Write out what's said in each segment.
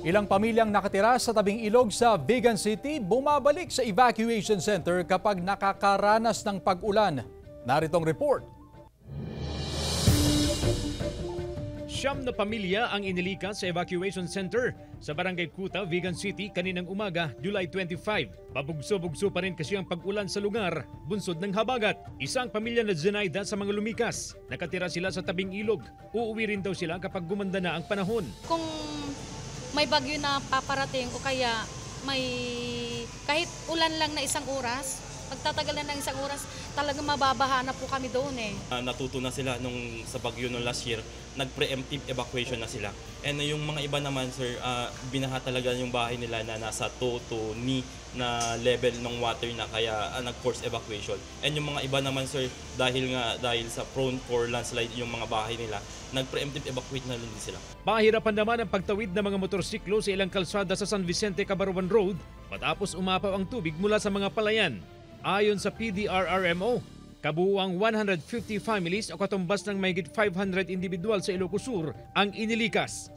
Ilang pamilyang nakatira sa tabing ilog sa Vigan City bumabalik sa evacuation center kapag nakakaranas ng pag-ulan. Naritong report. Siyam na pamilya ang inilikas sa evacuation center sa Barangay Kuta, Vigan City kaninang umaga, July 25. Pabugso-bugso pa rin kasi ang pag-ulan sa lugar, bunsod ng habagat. Isang pamilya na Zenaida sa mga lumikas. Nakatira sila sa tabing ilog. Uuwi rin daw sila kapag gumanda na ang panahon. Kung may bagyo na paparating o kaya may kahit ulan lang na isang oras, pagtatagalan ng isang oras, talagang mababaha na po kami doon eh. Natuto na sila nung sa bagyo nung last year, nag-preemptive evacuation na sila. And yung mga iba naman sir, binaha talaga yung bahay nila na nasa 2 to knee na level ng water na kaya nag-force evacuation. And yung mga iba naman sir, dahil sa prone for landslide yung mga bahay nila, nag-preemptive evacuate na din sila. Pahirapan naman ang pagtawid ng mga motorsiklo sa ilang kalsada sa San Vicente, Cabarruan Road matapos umapaw ang tubig mula sa mga palayan. Ayon sa PDRRMO, kabuuang 150 families o katumbas ng mahigit 500 individual sa Ilocos Sur ang inilikas.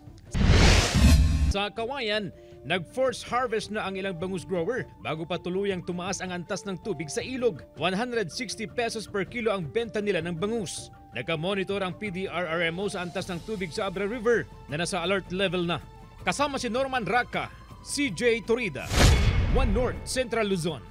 Sa Kawayan, nag-force harvest na ang ilang bangus grower bago pa tuluyang tumaas ang antas ng tubig sa ilog. 160 pesos per kilo ang benta nila ng bangus. Nagka-monitor ang PDRRMO sa antas ng tubig sa Abra River na nasa alert level na. Kasama si Norman Raca, CJ Torida, One North, Central Luzon.